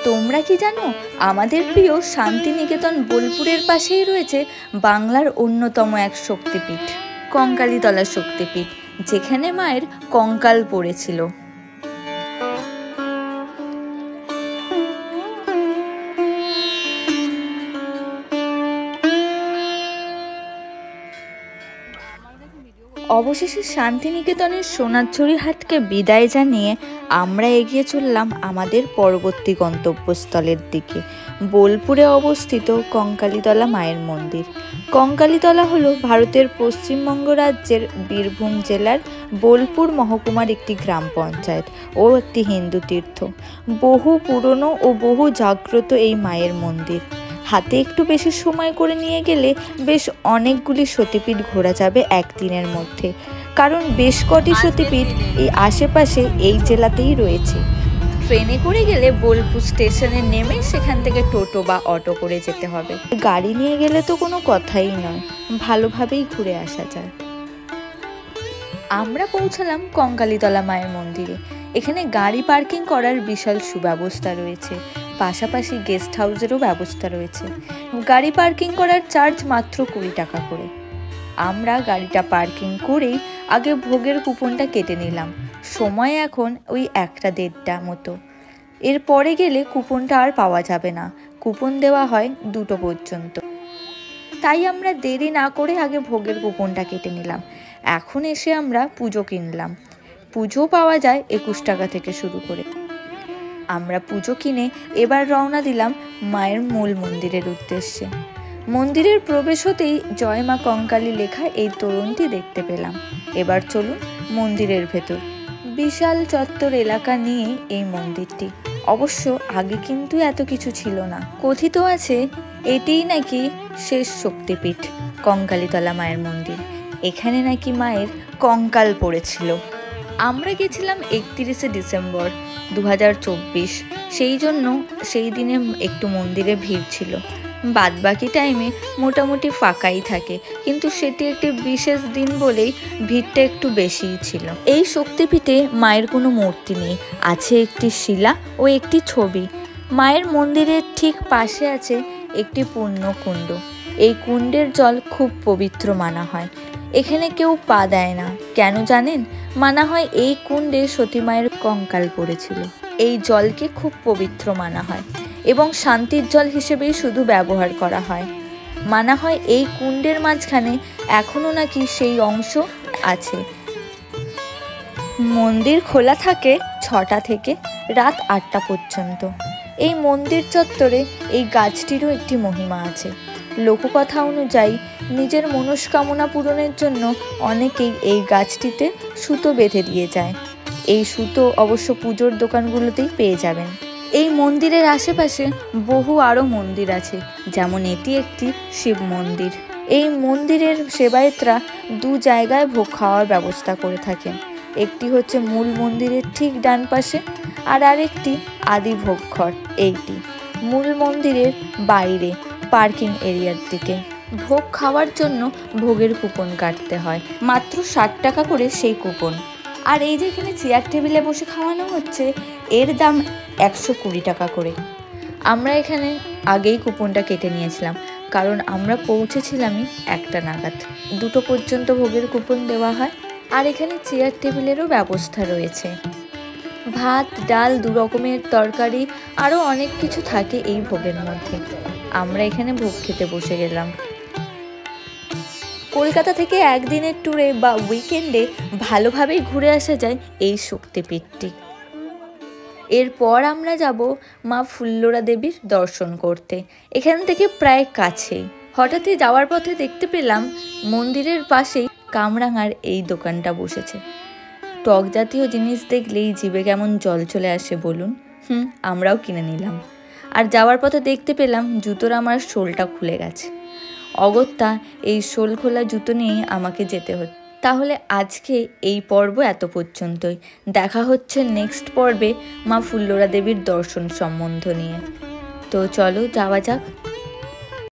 তোমরা কি জানো, আমাদের প্রিয় শান্তিনিকেতন বোলপুরের পাশেই রয়েছে বাংলার অন্যতম এক শক্তিপীঠ, কঙ্কালীতলা শক্তিপীঠ, যেখানে মায়ের কঙ্কাল পড়েছিল। অবশেষে শান্তিনিকেতনের সোনাঝুরি হাটকে বিদায় জানিয়ে আমরা এগিয়ে চললাম আমাদের পরবর্তী গন্তব্যস্থলের দিকে, বোলপুরে অবস্থিত কঙ্কালীতলা মায়ের মন্দির। কঙ্কালীতলা হলো ভারতের পশ্চিমবঙ্গ রাজ্যের বীরভূম জেলার বোলপুর মহকুমার একটি গ্রাম পঞ্চায়েত ও একটি হিন্দু তীর্থ। বহু পুরনো ও বহু জাগ্রত এই মায়ের মন্দির। হাতে একটু বেশি সময় করে নিয়ে গেলে বেশ অনেকগুলি সতীপীঠ ঘোরা যাবে একদিনের মধ্যে, কারণ বেশ কটি সতীপীঠ এই আশেপাশে এই জেলাতেই রয়েছে। ট্রেনে করে গেলে বোলপুর স্টেশনে নেমে সেখান থেকে টোটো বা অটো করে যেতে হবে। গাড়ি নিয়ে গেলে তো কোনো কথাই নয়, ভালোভাবেই ঘুরে আসা যায়। আমরা পৌঁছালাম কঙ্কালীতলা মায়ের মন্দিরে। এখানে গাড়ি পার্কিং করার বিশাল সুব্যবস্থা রয়েছে, পাশাপাশি গেস্ট হাউসেরও ব্যবস্থা রয়েছে। গাড়ি পার্কিং করার চার্জ মাত্র 20 টাকা করে। আমরা গাড়িটা পার্কিং করেই আগে ভোগের কুপনটা কেটে নিলাম। সময় এখন ওই 1টা-1:30 মতো। এরপরে গেলে কুপনটা আর পাওয়া যাবে না, কুপন দেওয়া হয় 2টো পর্যন্ত। তাই আমরা দেরি না করে আগে ভোগের কুপনটা কেটে নিলাম। এখন এসে আমরা পুজো কিনলাম। পুজো পাওয়া যায় 21 টাকা থেকে শুরু করে। আমরা পুজো কিনে এবার রওনা দিলাম মায়ের মূল মন্দিরের উদ্দেশ্যে। মন্দিরের প্রবেশ হতেই জয় মা কঙ্কালী লেখা এই তোরণটি দেখতে পেলাম। এবার চলুন মন্দিরের ভেতর। বিশাল চত্বর এলাকা নিয়ে এই মন্দিরটি। অবশ্য আগে কিন্তু এত কিছু ছিল না। কথিত আছে এটিই নাকি শেষ শক্তিপীঠ, কঙ্কালীতলা মায়ের মন্দির। এখানে নাকি মায়ের কঙ্কাল পড়েছিল। আমরা গেছিলাম 31শে ডিসেম্বর 2024, সেই জন্য সেই দিনে একটু মন্দিরে ভিড় ছিল। বাদবাকি টাইমে মোটামুটি ফাঁকাই থাকে, কিন্তু সেটি একটি বিশেষ দিন বলেই ভিড়টা একটু বেশিই ছিল। এই শক্তিপীঠে মায়ের কোনো মূর্তি নেই, আছে একটি শিলা ও একটি ছবি। মায়ের মন্দিরের ঠিক পাশে আছে একটি পুণ্যকুণ্ড। এই কুণ্ডের জল খুব পবিত্র মানা হয়। এখানে কেউ পা দেয় না, কেন জানেন? মানা হয় এই কুণ্ডে সতী মায়ের কঙ্কাল পড়েছিল। এই জলকে খুব পবিত্র মানা হয় এবং শান্তির জল হিসেবেই শুধু ব্যবহার করা হয়। মানা হয় এই কুণ্ডের মাঝখানে এখনো নাকি সেই অংশ আছে। মন্দির খোলা থাকে 6টা থেকে রাত 8টা পর্যন্ত। এই মন্দির চত্বরে এই গাছটিরও একটি মহিমা আছে। লোককথা অনুযায়ী নিজের মনস্কামনা পূরণের জন্য অনেকেই এই গাছটিতে সুতো বেঁধে দিয়ে যায়। এই সুতো অবশ্য পুজোর দোকানগুলোতেই পেয়ে যাবেন। এই মন্দিরের আশেপাশে বহু আরও মন্দির আছে, যেমন এটি একটি শিব মন্দির। এই মন্দিরের সেবায়েতরা 2 জায়গায় ভোগ খাওয়ার ব্যবস্থা করে থাকেন। একটি হচ্ছে মূল মন্দিরের ঠিক ডান পাশে, আর আরেকটি আদি ভোগঘর। এইটি মূল মন্দিরের বাইরে পার্কিং এরিয়ার দিকে। ভোগ খাওয়ার জন্য ভোগের কুপন কাটতে হয়, মাত্র 60 টাকা করে সেই কুপন। আর এই যে এখানে চেয়ার টেবিলে বসে খাওয়ানো হচ্ছে, এর দাম 120 টাকা করে। আমরা এখানে আগেই কুপনটা কেটে নিয়েছিলাম, কারণ আমরা পৌঁছেছিলামই 1টা নাগাদ। 2টো পর্যন্ত ভোগের কুপন দেওয়া হয়। আর এখানে চেয়ার টেবিলেরও ব্যবস্থা রয়েছে। ভাত, ডাল, 2 রকমের তরকারি, আরও অনেক কিছু থাকে এই ভোগের মধ্যে। আমরা এখানে ভোগ খেতে বসে গেলাম। কলকাতা থেকে একদিনের ট্যুরে বা উইকেন্ডে ভালোভাবেই ঘুরে আসা যায় এই শক্তিপীঠটি। এরপর আমরা যাব মা ফুল্লরা দেবীর দর্শন করতে। এখান থেকে প্রায় কাছেই। হঠাৎই যাওয়ার পথে দেখতে পেলাম মন্দিরের পাশেই কামরাঙার এই দোকানটা বসেছে। টক জাতীয় জিনিস দেখলেই জিভে কেমন জল চলে আসে বলুন। আমরাও কিনে নিলাম। আর যাওয়ার পথে দেখতে পেলাম জুতোর আমার সোলটা খুলে গেছে। অগত্যা এই সোল খোলা জুতো নিয়েই আমাকে যেতে হচ্ছে। তাহলে আজকে এই পর্ব এত পর্যন্তই। দেখা হচ্ছে নেক্সট পর্বে মা ফুল্লরা দেবীর দর্শন সম্বন্ধ নিয়ে। তো চলো যাওয়া যাক।